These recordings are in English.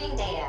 Retrieving data.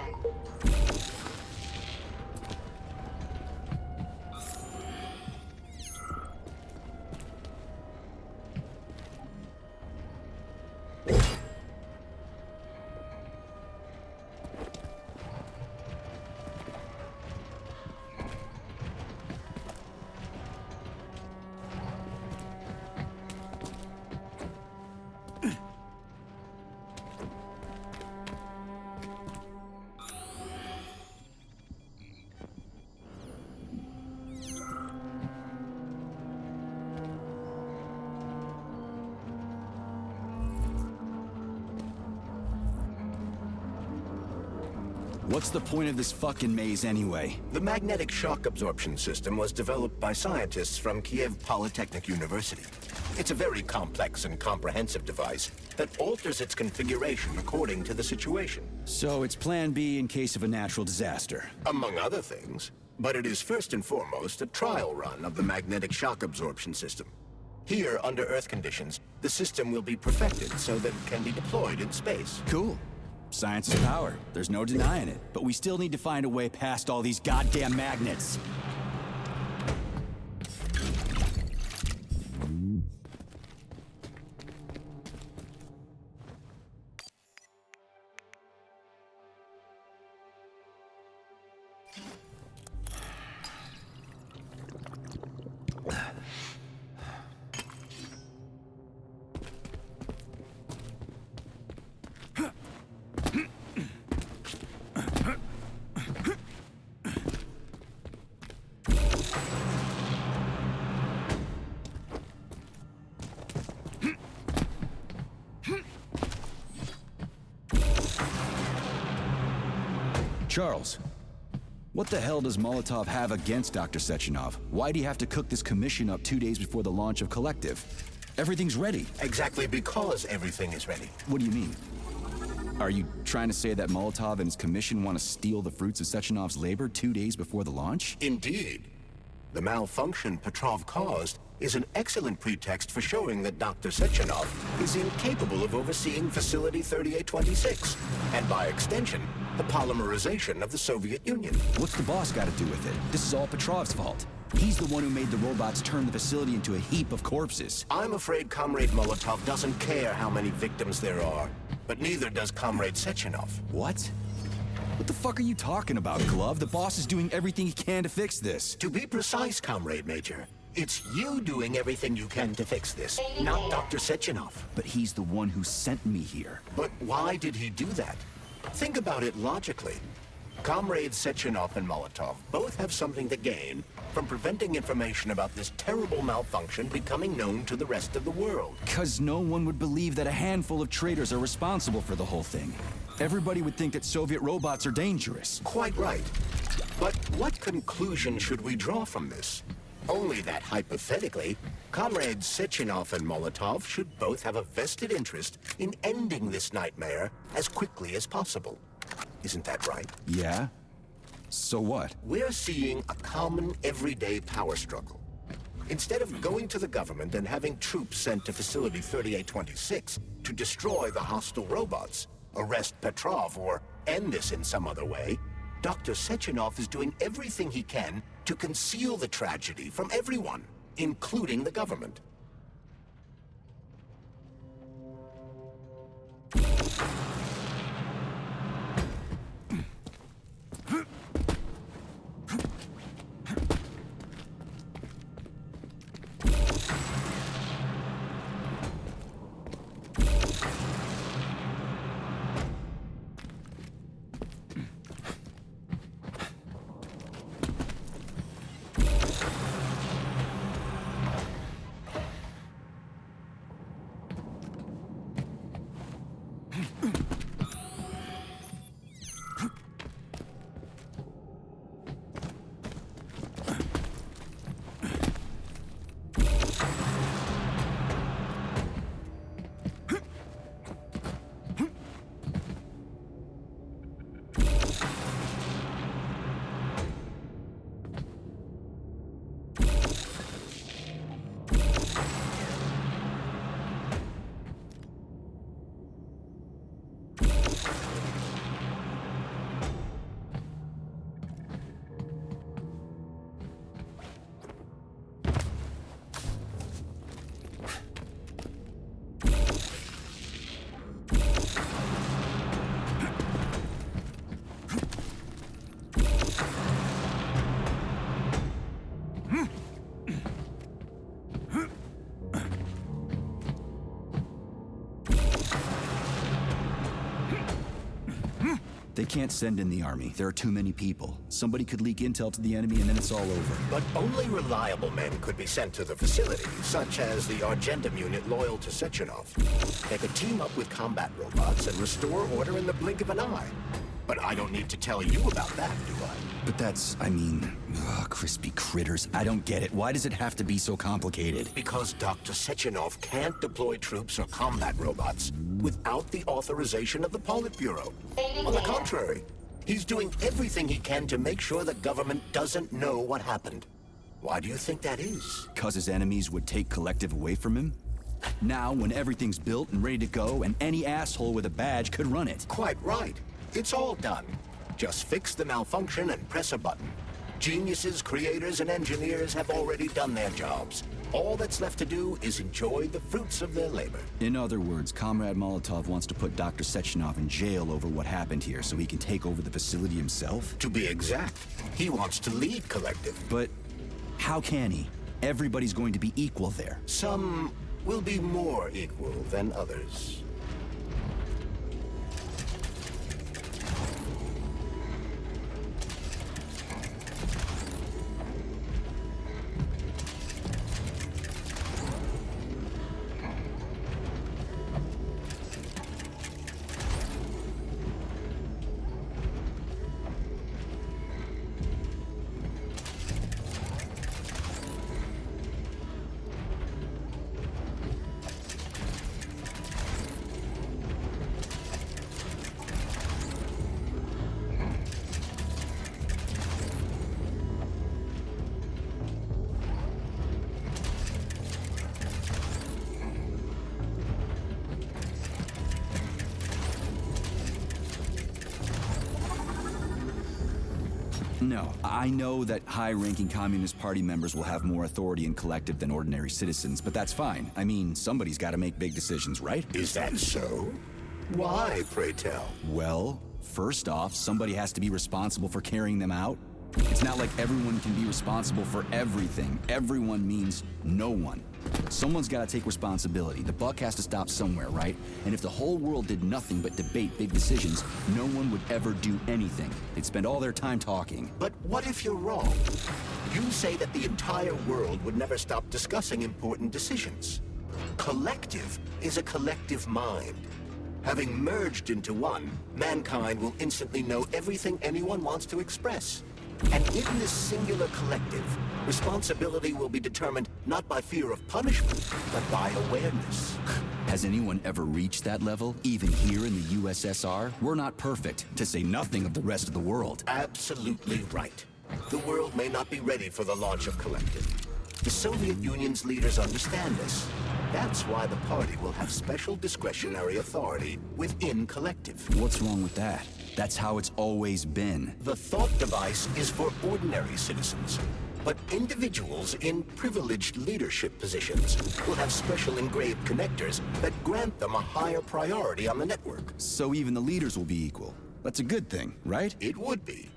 What's the point of this fucking maze anyway? The magnetic shock absorption system was developed by scientists from Kiev Polytechnic University. It's a very complex and comprehensive device that alters its configuration according to the situation. So it's plan B in case of a natural disaster. Among other things. But it is first and foremost a trial run of the magnetic shock absorption system. Here, under Earth conditions, the system will be perfected so that it can be deployed in space. Cool. Science is power. There's no denying it. But we still need to find a way past all these goddamn magnets. Charles, what the hell does Molotov have against Dr. Sechenov? Why'd he have to cook this commission up 2 days before the launch of Collective? Everything's ready. Exactly because everything is ready. What do you mean? Are you trying to say that Molotov and his commission want to steal the fruits of Sechenov's labor 2 days before the launch? Indeed. The malfunction Petrov caused is an excellent pretext for showing that Dr. Sechenov is incapable of overseeing Facility 3826, and by extension, the polymerization of the Soviet Union. What's the boss got to do with it? This is all Petrov's fault. He's the one who made the robots turn the facility into a heap of corpses. I'm afraid Comrade Molotov doesn't care how many victims there are, but neither does Comrade Sechenov. What? What the fuck are you talking about, Glove? The boss is doing everything he can to fix this. To be precise, Comrade Major, it's you doing everything you can to fix this, not Dr. Sechenov. But he's the one who sent me here. But why did he do that? Think about it logically. Comrades Sechenov and Molotov both have something to gain from preventing information about this terrible malfunction becoming known to the rest of the world. 'Cause no one would believe that a handful of traitors are responsible for the whole thing. Everybody would think that Soviet robots are dangerous. Quite right. But what conclusion should we draw from this? Only that hypothetically, Comrades Sechenov and Molotov should both have a vested interest in ending this nightmare as quickly as possible. Isn't that right? Yeah? So what? We're seeing a common everyday power struggle. Instead of going to the government and having troops sent to Facility 3826 to destroy the hostile robots, arrest Petrov, or end this in some other way, Dr. Sechenov is doing everything he can to conceal the tragedy from everyone, including the government. They can't send in the army. There are too many people. Somebody could leak intel to the enemy and then it's all over. But only reliable men could be sent to the facility, such as the Argentum unit loyal to Sechenov. They could team up with combat robots and restore order in the blink of an eye. But I don't need to tell you about that, do I? But that's, crispy critters. I don't get it. Why does it have to be so complicated? Because Dr. Sechenov can't deploy troops or combat robots without the authorization of the Politburo. On the contrary, he's doing everything he can to make sure the government doesn't know what happened. Why do you think that is? Because his enemies would take Collective away from him? Now, when everything's built and ready to go, and any asshole with a badge could run it. Quite right. It's all done. Just fix the malfunction and press a button. Geniuses, creators, and engineers have already done their jobs. All that's left to do is enjoy the fruits of their labor. In other words, Comrade Molotov wants to put Dr. Sechenov in jail over what happened here so he can take over the facility himself? To be exact, he wants to lead Collective. But how can he? Everybody's going to be equal there. Some will be more equal than others. No, I know that high-ranking Communist Party members will have more authority in Collective than ordinary citizens, but that's fine. I mean, somebody's got to make big decisions, right? Is that so? Why, pray tell? Well, first off, somebody has to be responsible for carrying them out. It's not like everyone can be responsible for everything. Everyone means no one. Someone's got to take responsibility. The buck has to stop somewhere, right? And if the whole world did nothing but debate big decisions, no one would ever do anything. They'd spend all their time talking. But what if you're wrong? You say that the entire world would never stop discussing important decisions. Collective is a collective mind. Having merged into one, mankind will instantly know everything anyone wants to express. And in this singular collective, responsibility will be determined not by fear of punishment, but by awareness. Has anyone ever reached that level, even here in the USSR? We're not perfect, to say nothing of the rest of the world. Absolutely right. The world may not be ready for the launch of Collective. The Soviet Union's leaders understand this. That's why the party will have special discretionary authority within Collective. What's wrong with that? That's how it's always been. The thought device is for ordinary citizens, but individuals in privileged leadership positions will have special engraved connectors that grant them a higher priority on the network. So even the leaders will be equal. That's a good thing, right? It would be.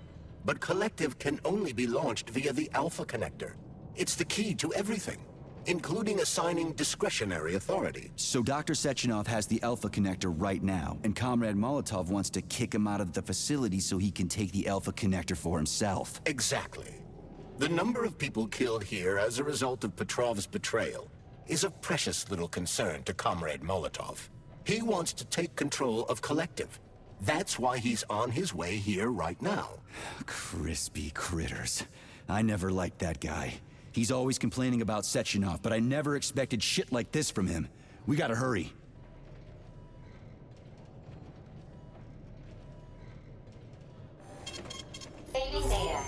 But Collective can only be launched via the Alpha Connector. It's the key to everything, including assigning discretionary authority. So Dr. Sechenov has the Alpha Connector right now, and Comrade Molotov wants to kick him out of the facility so he can take the Alpha Connector for himself. Exactly. The number of people killed here as a result of Petrov's betrayal is of precious little concern to Comrade Molotov. He wants to take control of Collective. That's why he's on his way here right now. Crispy critters. I never liked that guy. He's always complaining about Sechenov, but I never expected shit like this from him. We gotta hurry. Saving data.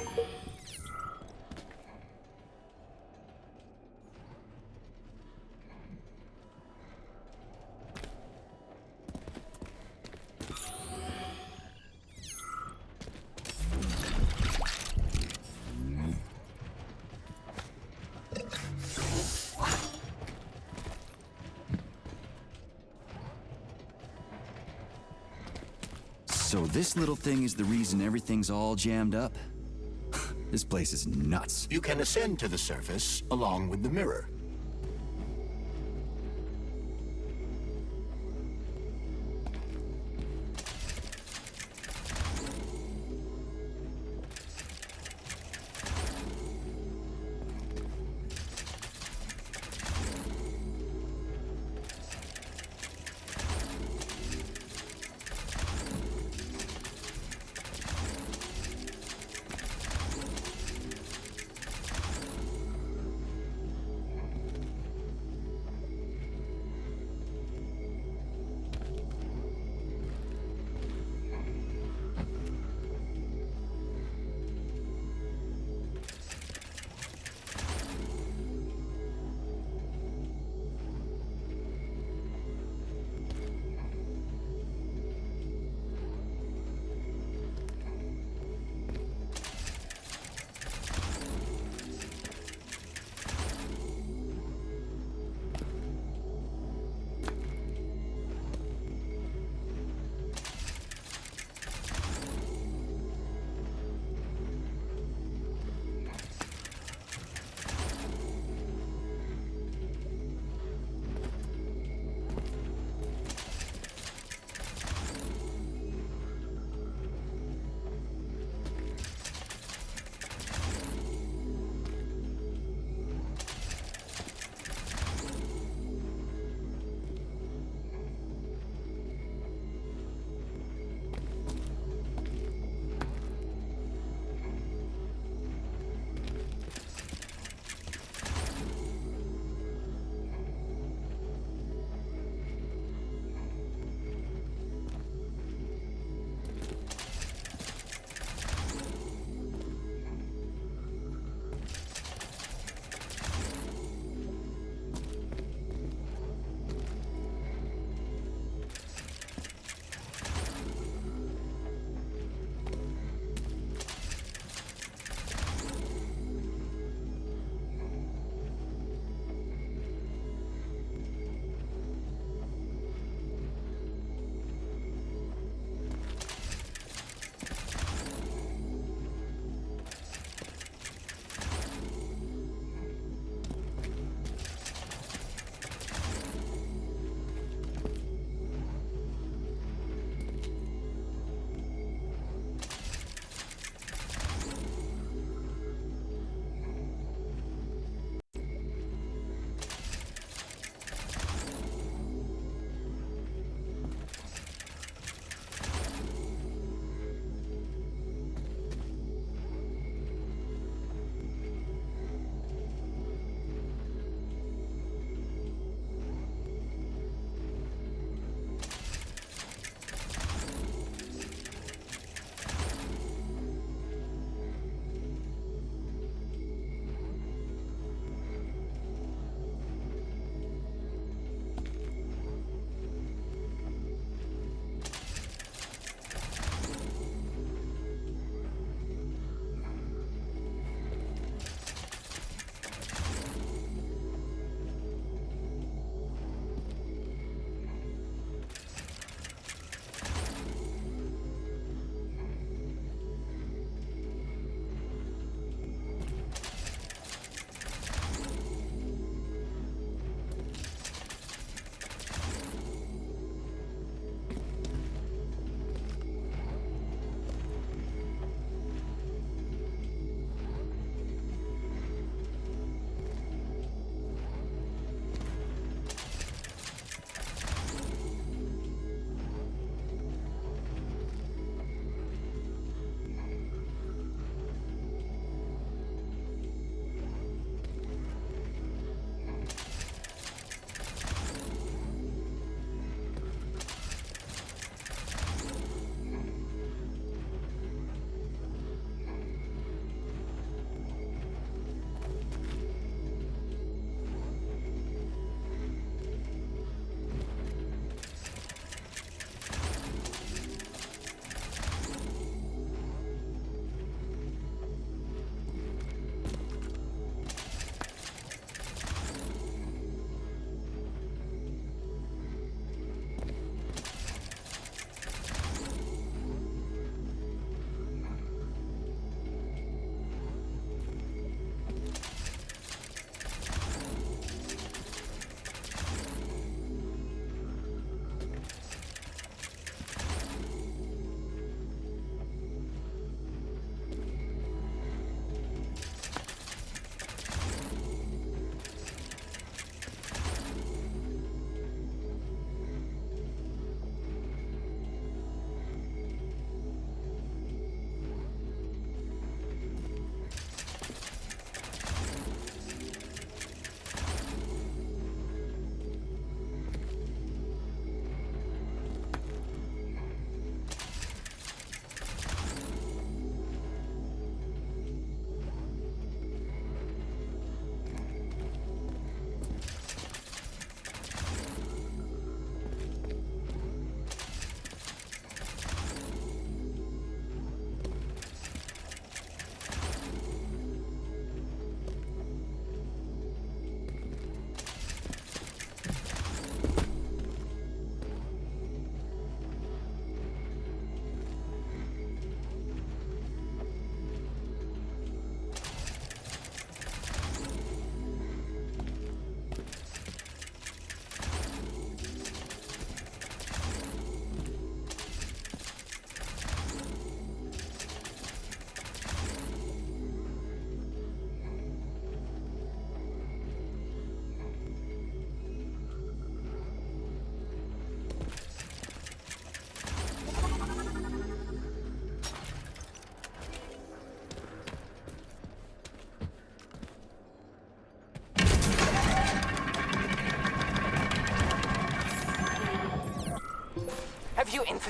So this little thing is the reason everything's all jammed up? This place is nuts. You can ascend to the surface along with the mirror.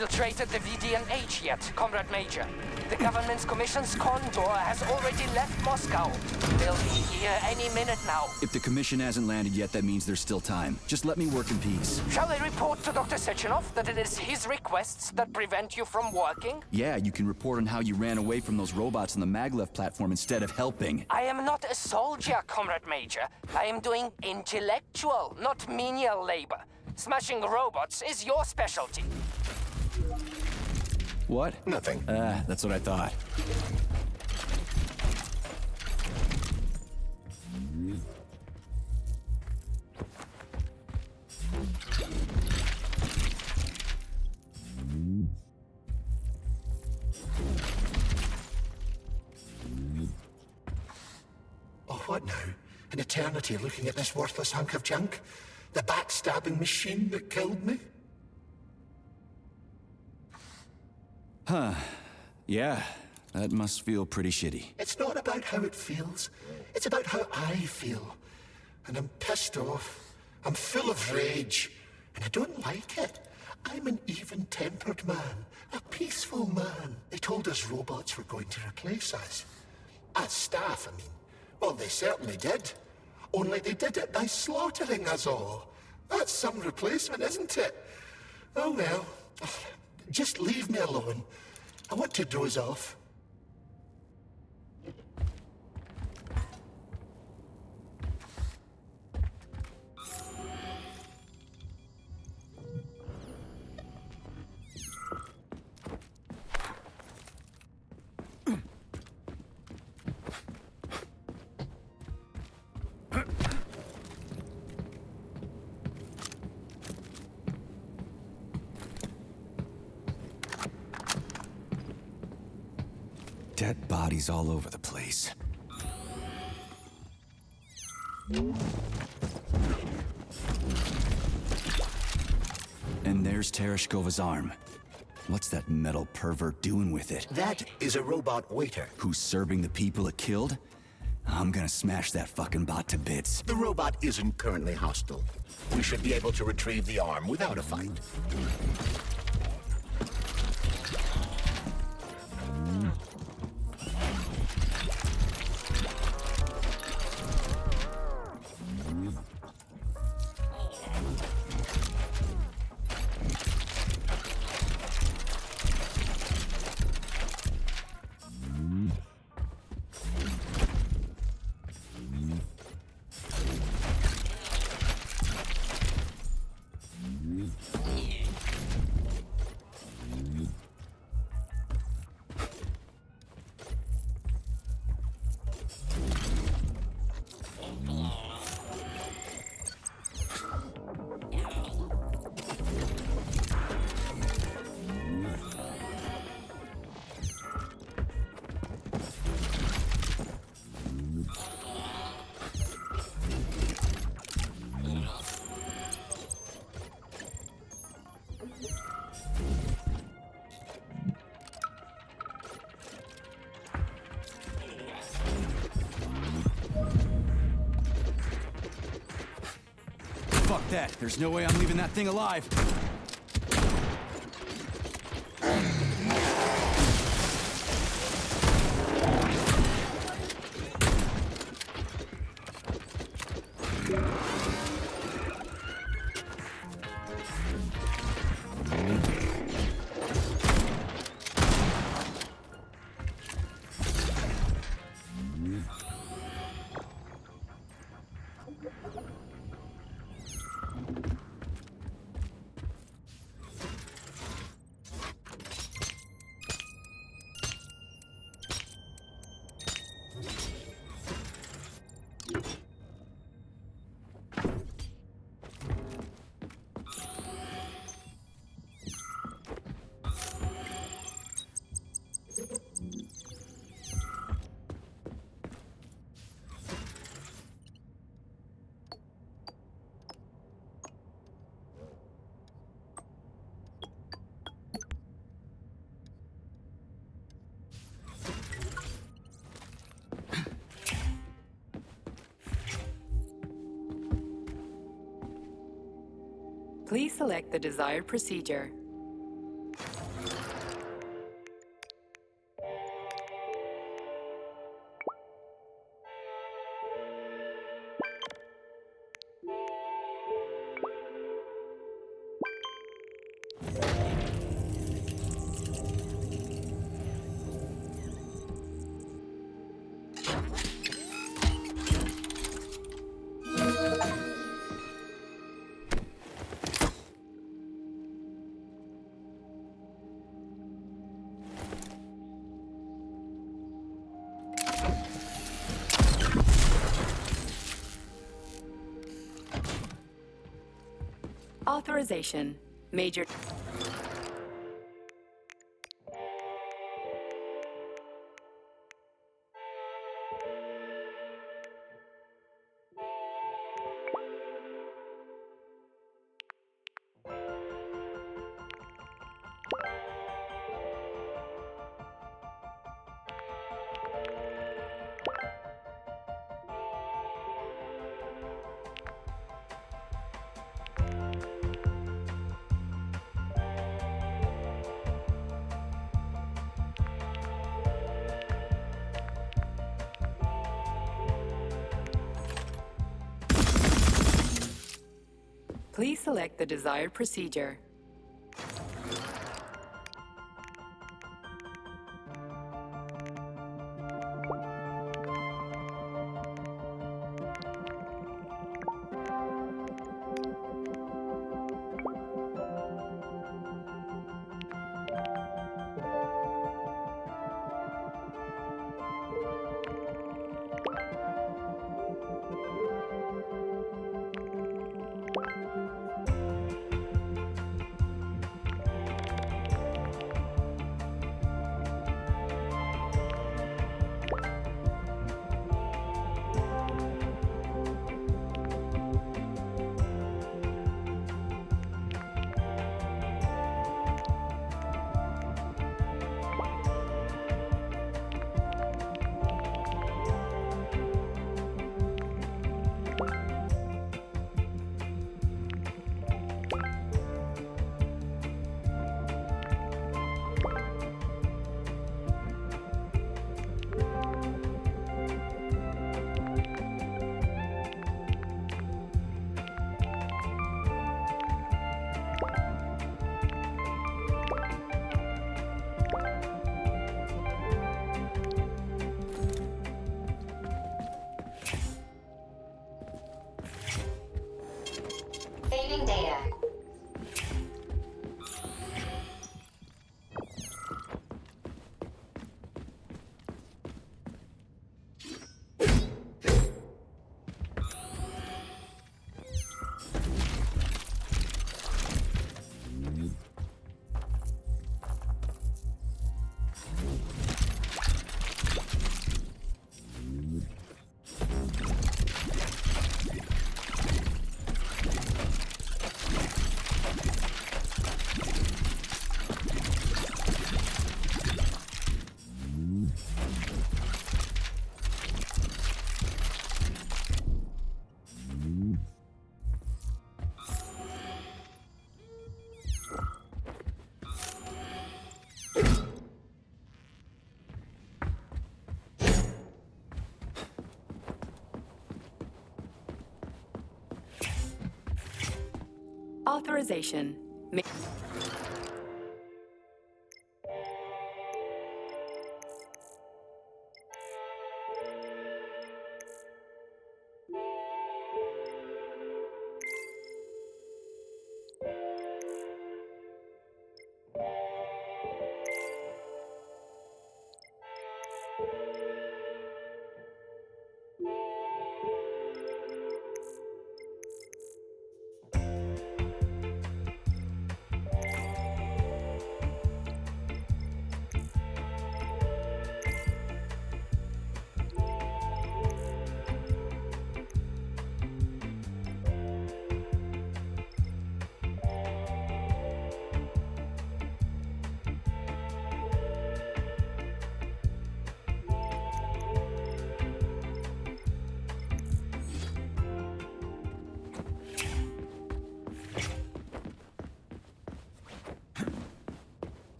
infiltrated the VDNH yet, Comrade Major. The government's commission's condor has already left Moscow. They'll be here any minute now. If the commission hasn't landed yet, that means there's still time. Just let me work in peace. Shall I report to Dr. Sechenov that it is his requests that prevent you from working? Yeah, you can report on how you ran away from those robots on the maglev platform instead of helping. I am not a soldier, Comrade Major. I am doing intellectual, not menial labor. Smashing robots is your specialty. What? Nothing. That's what I thought. Oh, what now? An eternity looking at this worthless hunk of junk? The backstabbing machine that killed me? Yeah, that must feel pretty shitty. It's not about how it feels. It's about how I feel. And I'm pissed off. I'm full of rage. And I don't like it. I'm an even-tempered man. A peaceful man. They told us robots were going to replace us. As staff, I mean. Well, they certainly did. Only they did it by slaughtering us all. That's some replacement, isn't it? Oh well. Just leave me alone. I want to doze off. Dead bodies all over the place. And there's Tereshkova's arm. What's that metal pervert doing with it? That is a robot waiter. Who's serving the people it killed? I'm gonna smash that fucking bot to bits. The robot isn't currently hostile. We should be able to retrieve the arm without a fight. Fuck that. There's no way I'm leaving that thing alive. Please select the desired procedure. Authorization. Major... Please select the desired procedure. Saving data. Authorization.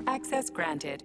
Access granted.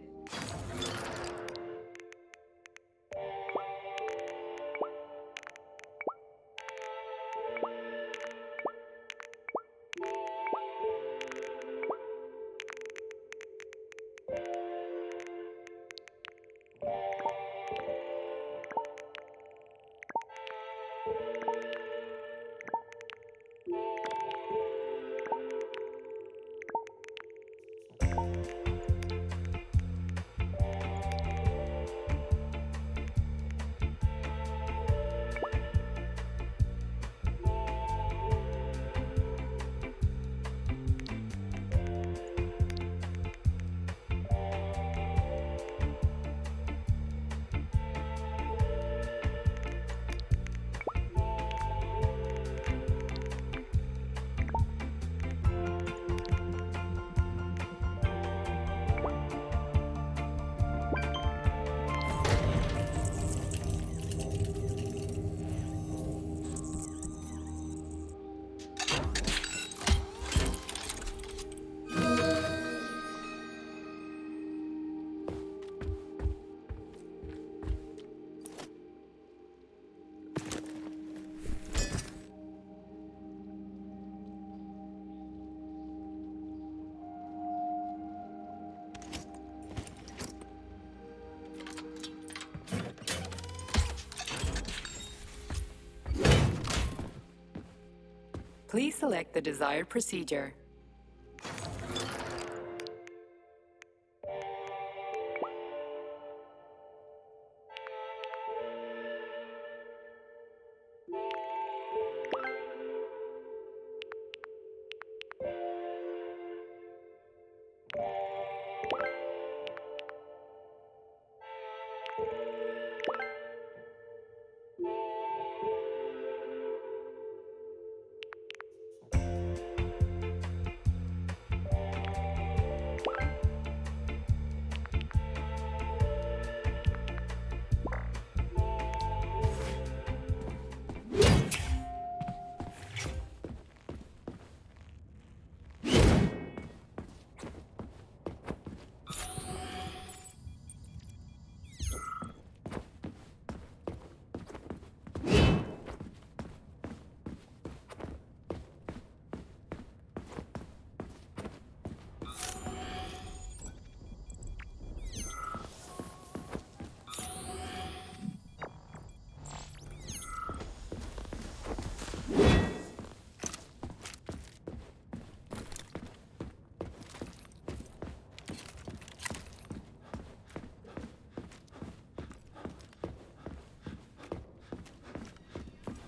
Please select the desired procedure.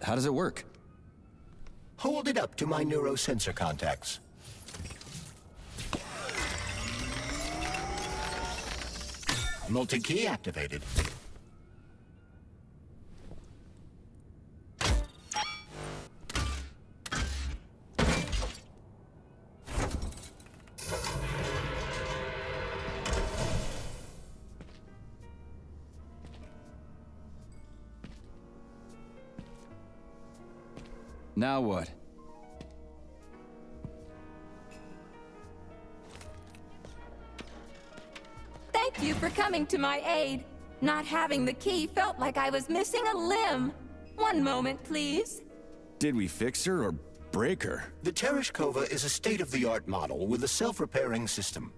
How does it work? Hold it up to my neurosensor contacts. Multi-key activated. Now what? Thank you for coming to my aid. Not having the key felt like I was missing a limb. One moment, please. Did we fix her or break her? The Tereshkova is a state-of-the-art model with a self-repairing system.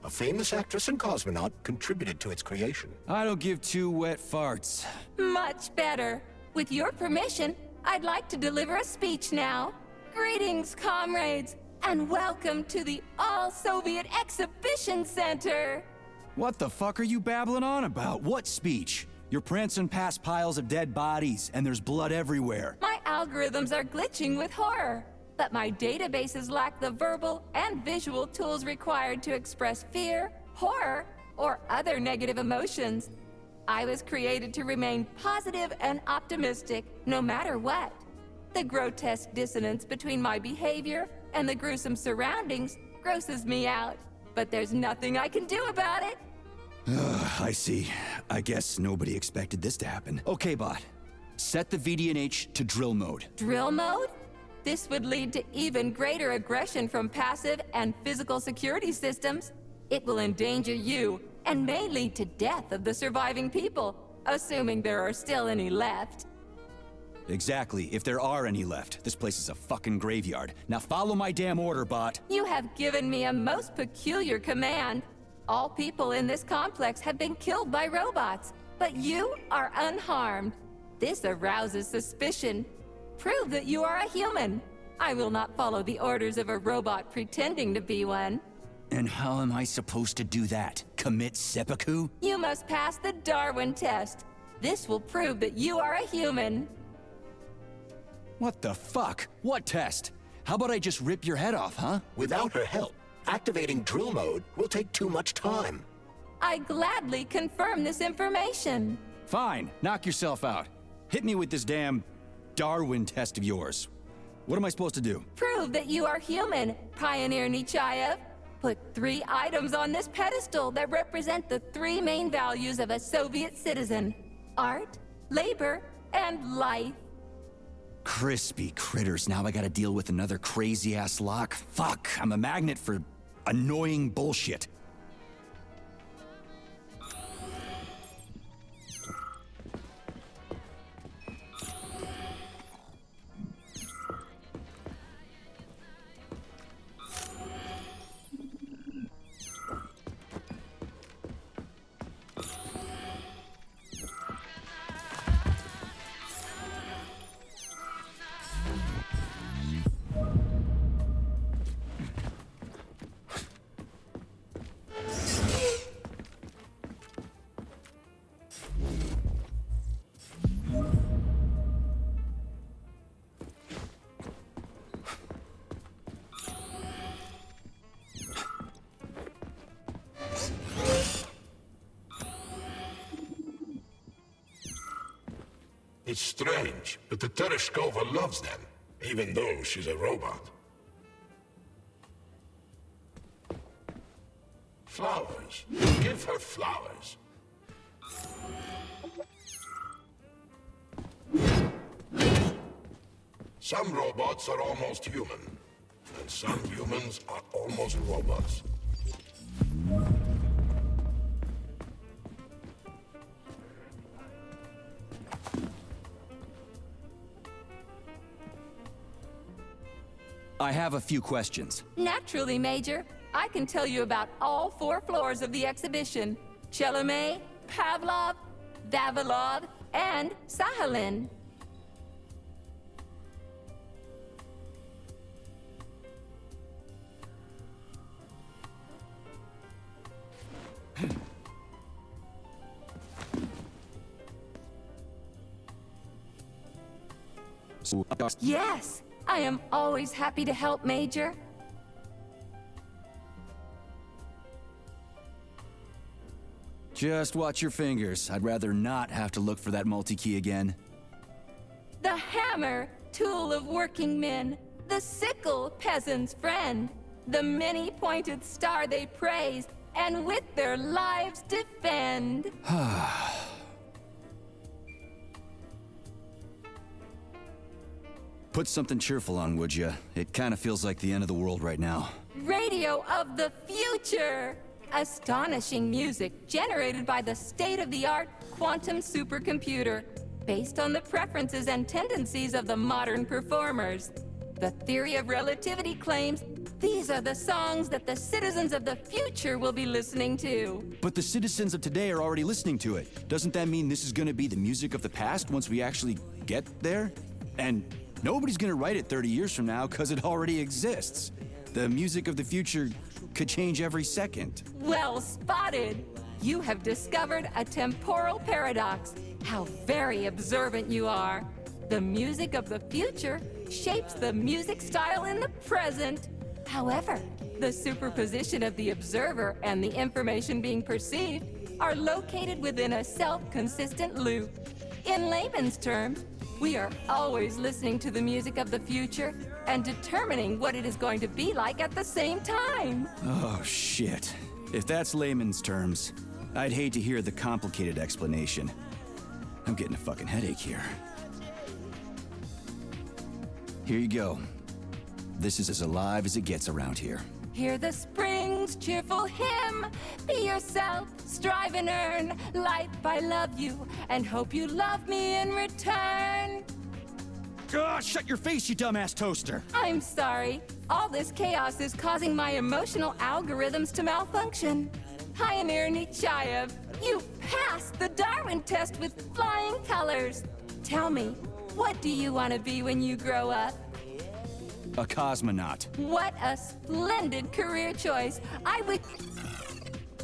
A famous actress and cosmonaut contributed to its creation. I don't give two wet farts. Much better. With your permission, I'd like to deliver a speech now. Greetings, comrades, and welcome to the All-Soviet Exhibition Center. What the fuck are you babbling on about? What speech? You're prancing past piles of dead bodies, and there's blood everywhere. My algorithms are glitching with horror, but my databases lack the verbal and visual tools required to express fear, horror, or other negative emotions. I was created to remain positive and optimistic, no matter what. The grotesque dissonance between my behavior and the gruesome surroundings grosses me out, but there's nothing I can do about it. I see. I guess nobody expected this to happen. Okay, bot. Set the VDNH to drill mode. Drill mode? This would lead to even greater aggression from passive and physical security systems. It will endanger you and may lead to death of the surviving people, assuming there are still any left. Exactly, if there are any left. This place is a fucking graveyard. Now follow my damn order, bot. You have given me a most peculiar command. All people in this complex have been killed by robots, but you are unharmed. This arouses suspicion. Prove that you are a human. I will not follow the orders of a robot pretending to be one. And how am I supposed to do that? Commit seppuku? You must pass the Darwin test. This will prove that you are a human. What the fuck? What test? How about I just rip your head off, huh? Without her help, activating drill mode will take too much time. I gladly confirm this information. Fine, knock yourself out. Hit me with this damn Darwin test of yours. What am I supposed to do? Prove that you are human, Pioneer Nechayev. Put 3 items on this pedestal that represent the 3 main values of a Soviet citizen: art, labor, and life. Crispy critters, now I gotta deal with another crazy-ass lock? Fuck, I'm a magnet for annoying bullshit. It's strange, but the Tereshkova loves them, even though she's a robot. Flowers. Give her flowers. Some robots are almost human, and some humans are almost robots. I have a few questions. Naturally, Major. I can tell you about all 4 floors of the exhibition. Chelomey, Pavlov, Vavilov, and Sahalin. Yes, I am always happy to help, Major. Just watch your fingers. I'd rather not have to look for that multi-key again. The hammer, tool of working men. The sickle, peasant's friend. The many-pointed star they praise, and with their lives defend. Put something cheerful on, would ya? It kind of feels like the end of the world right now. Radio of the future! Astonishing music generated by the state-of-the-art quantum supercomputer, based on the preferences and tendencies of the modern performers. The theory of relativity claims these are the songs that the citizens of the future will be listening to. But the citizens of today are already listening to it. Doesn't that mean this is gonna be the music of the past once we actually get there? And nobody's gonna write it 30 years from now because it already exists. The music of the future could change every second. Well spotted! You have discovered a temporal paradox. How very observant you are. The music of the future shapes the music style in the present. However, the superposition of the observer and the information being perceived are located within a self-consistent loop. In layman's terms, we are always listening to the music of the future and determining what it is going to be like at the same time. Oh, shit. If that's layman's terms, I'd hate to hear the complicated explanation. I'm getting a fucking headache here. Here you go. This is as alive as it gets around here. Hear the spring's cheerful hymn. Be yourself, strive and earn. Life, I love you, and hope you love me in return. Shut your face, you dumbass toaster! I'm sorry. All this chaos is causing my emotional algorithms to malfunction. Pioneer Nechayev, you passed the Darwin test with flying colors. Tell me, what do you want to be when you grow up? A cosmonaut. What a splendid career choice.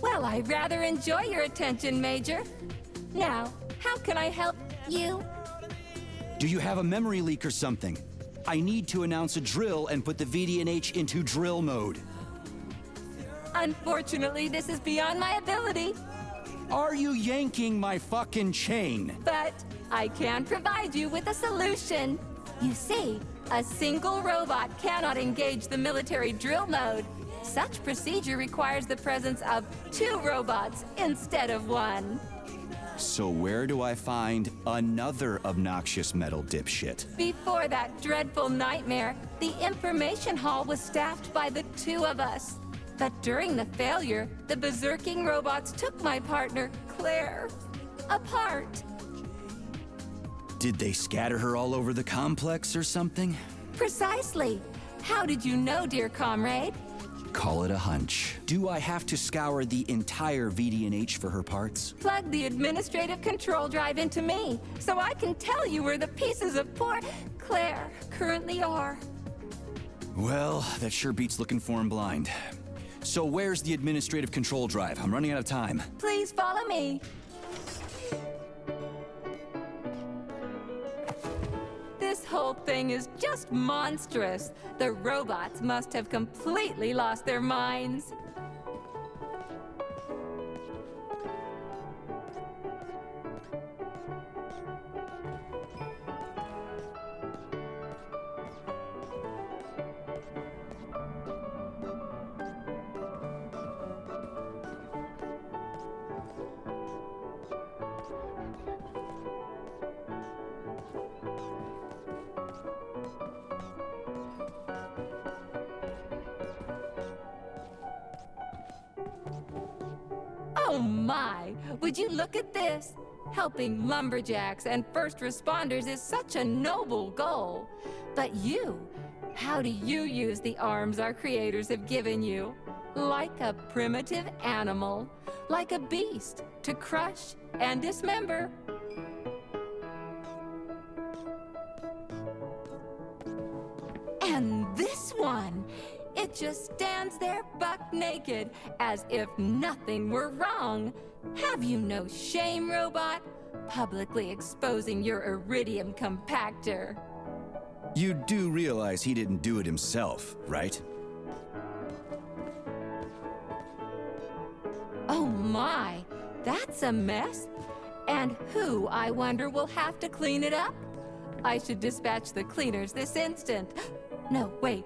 Well, I rather enjoy your attention, Major. Now, how can I help you? Do you have a memory leak or something? I need to announce a drill and put the VDNH into drill mode. Unfortunately, this is beyond my ability, Are you yanking my fucking chain? but I can provide you with a solution. You see, a single robot cannot engage the military drill mode. Such procedure requires the presence of 2 robots instead of 1. So where do I find another obnoxious metal dipshit? Before that dreadful nightmare, the information hall was staffed by the 2 of us. But during the failure, the berserking robots took my partner, Claire, apart. Did they scatter her all over the complex or something? Precisely. How did you know, dear comrade? Call it a hunch. Do I have to scour the entire VDNH for her parts? Plug the administrative control drive into me, so I can tell you where the pieces of poor Claire currently are. Well, that sure beats looking for him blind. So where's the administrative control drive? I'm running out of time. Please follow me. This whole thing is just monstrous. The robots must have completely lost their minds. Oh my, would you look at this? Helping lumberjacks and first responders is such a noble goal. But you, how do you use the arms our creators have given you? Like a primitive animal, like a beast, to crush and dismember. And this one, it just stands there buck naked, as if nothing were wrong. Have you no shame, robot? Publicly exposing your iridium compactor. You do realize he didn't do it himself, right? Oh my, that's a mess. And who, I wonder, will have to clean it up? I should dispatch the cleaners this instant. No, wait.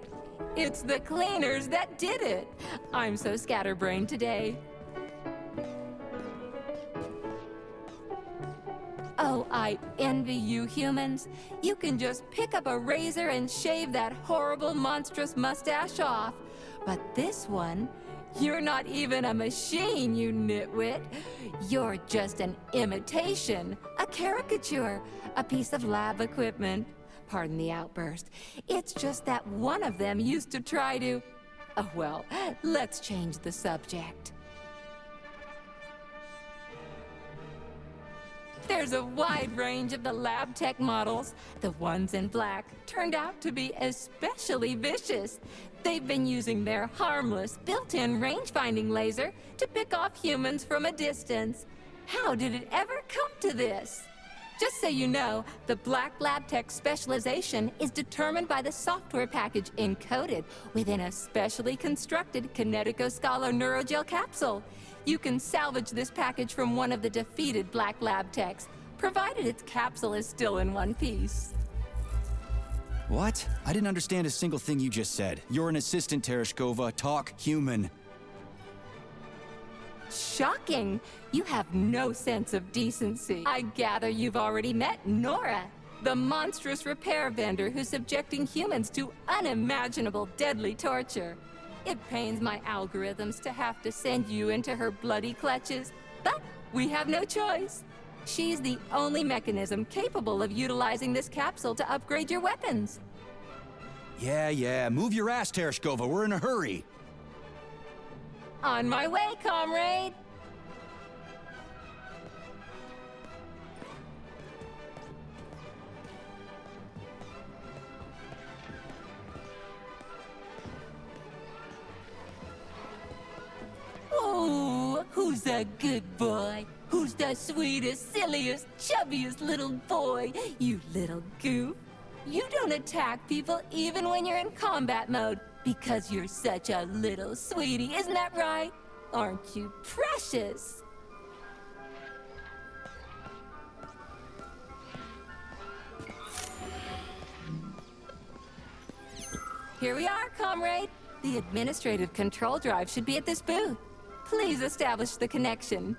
It's the cleaners that did it. I'm so scatterbrained today. Oh, I envy you humans. You can just pick up a razor and shave that horrible, monstrous mustache off. But this one, you're not even a machine, you nitwit. You're just an imitation, a caricature, a piece of lab equipment. Pardon the outburst. It's just that one of them used to try to... Oh, well, let's change the subject. There's a wide range of the lab tech models. The ones in black turned out to be especially vicious. They've been using their harmless, built-in range-finding laser to pick off humans from a distance. How did it ever come to this? Just so you know, the Black Lab Tech specialization is determined by the software package encoded within a specially constructed Kinetico-Scala Neurogel capsule. You can salvage this package from one of the defeated Black Lab Techs, provided its capsule is still in one piece. What? I didn't understand a single thing you just said. You're an assistant, Tereshkova. Talk human. Shocking! You have no sense of decency. I gather you've already met Nora, the monstrous repair vendor who's subjecting humans to unimaginable deadly torture. It pains my algorithms to have to send you into her bloody clutches, but we have no choice. She's the only mechanism capable of utilizing this capsule to upgrade your weapons. Yeah, move your ass, Tereshkova. We're in a hurry. On my way, comrade! Oh, who's a good boy? Who's the sweetest, silliest, chubbiest little boy? You little goof. You don't attack people even when you're in combat mode because you're such a little sweetie, isn't that right? Aren't you precious? Here we are, comrade. The administrative control drive should be at this booth. Please establish the connection.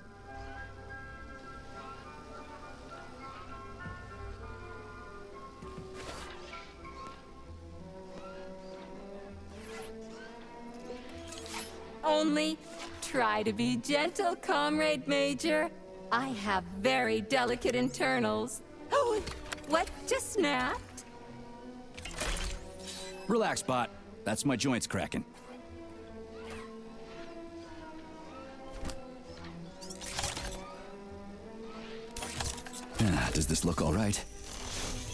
Only try to be gentle, Comrade Major. I have very delicate internals. Oh, what just snapped? Relax, bot. That's my joints cracking. Does this look all right?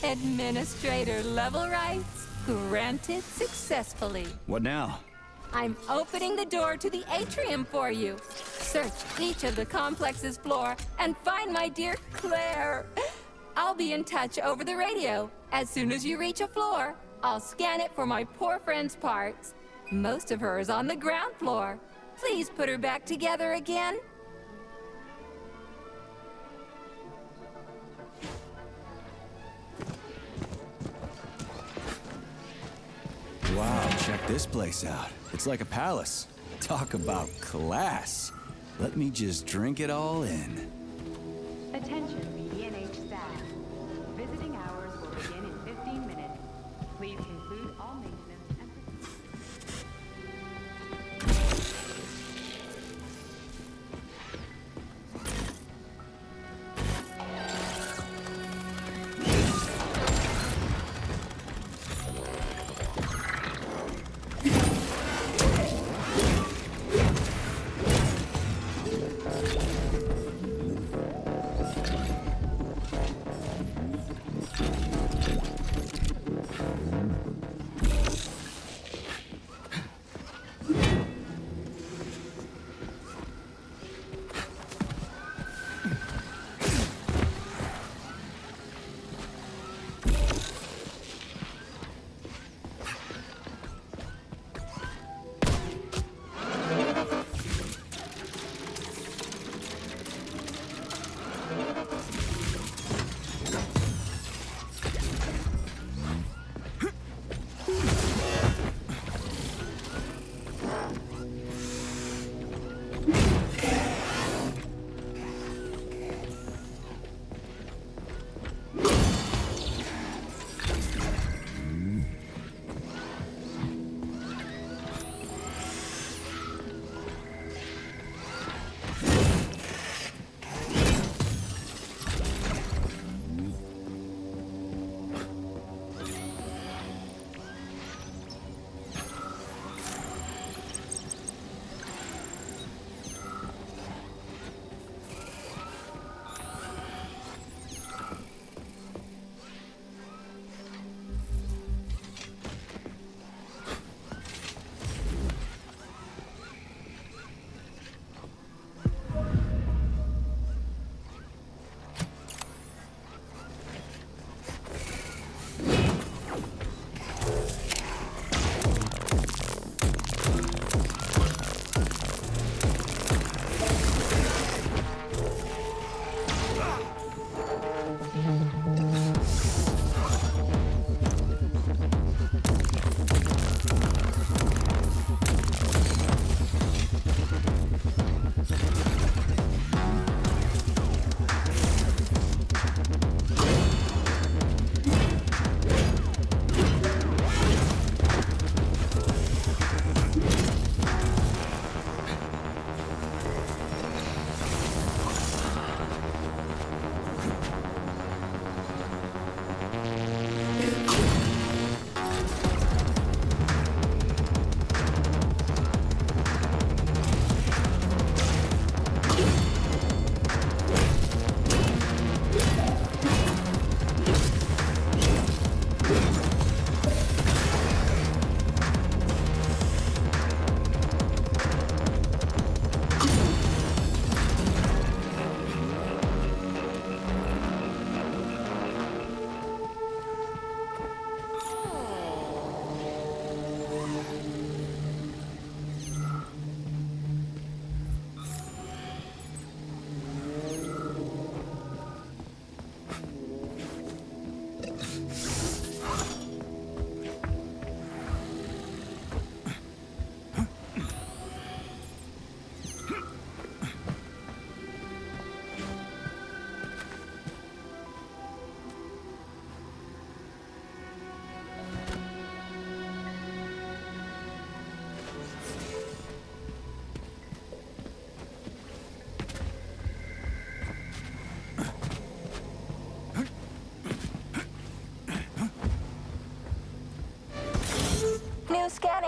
Administrator level rights granted successfully. What now? I'm opening the door to the atrium for you. Search each of the complex's floor and find my dear Claire. I'll be in touch over the radio. As soon as you reach a floor, I'll scan it for my poor friend's parts. Most of her is on the ground floor. Please put her back together again. Wow, check this place out. It's like a palace. Talk about class. Let me just drink it all in. Attention, BDNH staff. Visiting hours will begin in 15 minutes. Please conclude all maintenance and...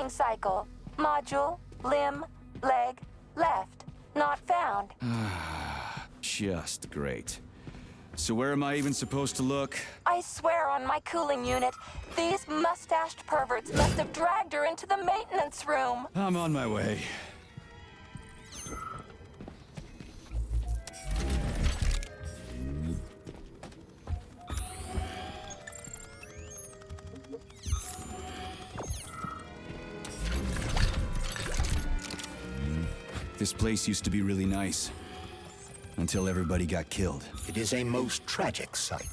training cycle. Module, limb, leg, left. Not found. Just great. So where am I even supposed to look? I swear on my cooling unit, these mustached perverts must have dragged her into the maintenance room. I'm on my way. This place used to be really nice. Until everybody got killed. It is a most tragic sight.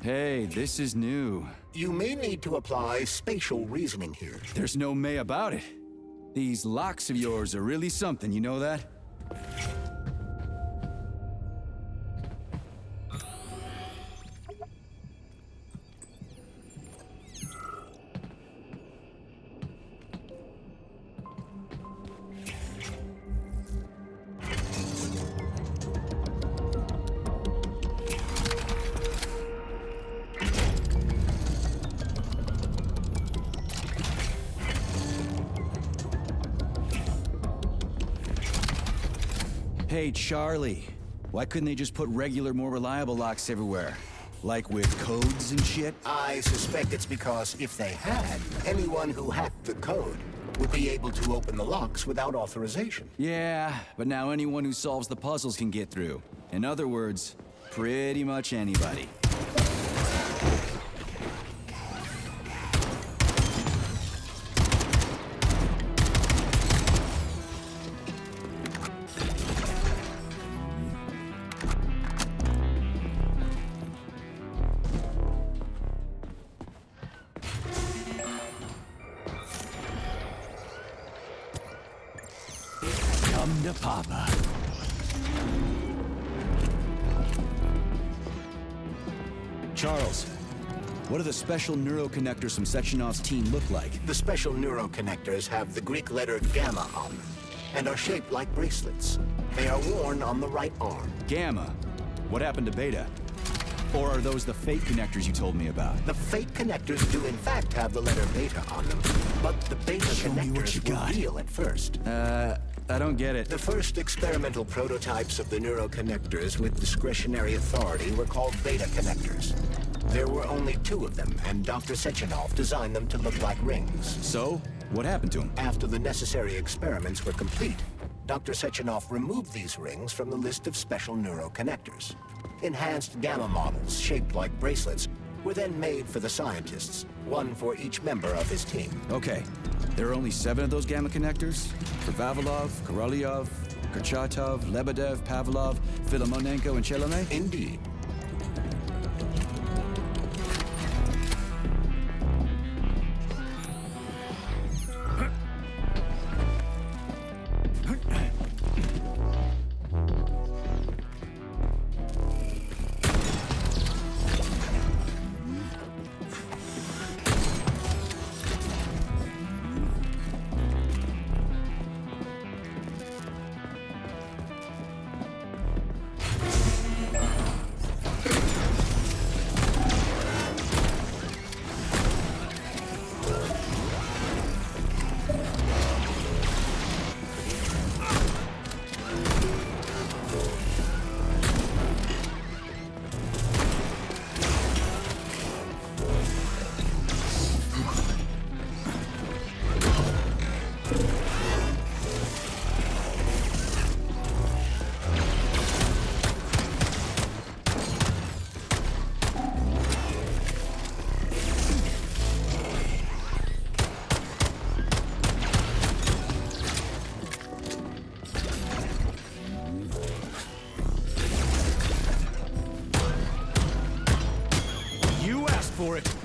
Hey, this is new. You may need to apply spatial reasoning here. There's no may about it. These locks of yours are really something, you know that? Hey, Charlie. Why couldn't they just put regular, more reliable locks everywhere? Like with codes and shit? I suspect it's because if they had, anyone who hacked the code would be able to open the locks without authorization. Yeah, but now anyone who solves the puzzles can get through. In other words, Pretty much anybody. Come to Papa. Charles, what do the special neuroconnectors from Sectionov's team look like? The special neuroconnectors have the Greek letter gamma on them and are shaped like bracelets. They are worn on the right arm. Gamma? What happened to Beta? Or are those the fake connectors you told me about? The fake connectors do in fact have the letter beta on them, but the beta Show me what connectors you were got. real at first. I don't get it. The first experimental prototypes of the neuroconnectors with discretionary authority were called beta connectors. There were only 2 of them, and Dr. Sechenov designed them to look like rings. So, what happened to him? After the necessary experiments were complete, Dr. Sechenov removed these rings from the list of special neuroconnectors. Enhanced gamma models, shaped like bracelets, were then made for the scientists, one for each member of his team. Okay, there are only 7 of those gamma connectors? For Vavilov, Korolyov, Kurchatov, Lebedev, Pavlov, Filomonenko, and Chelome? Indeed. For it.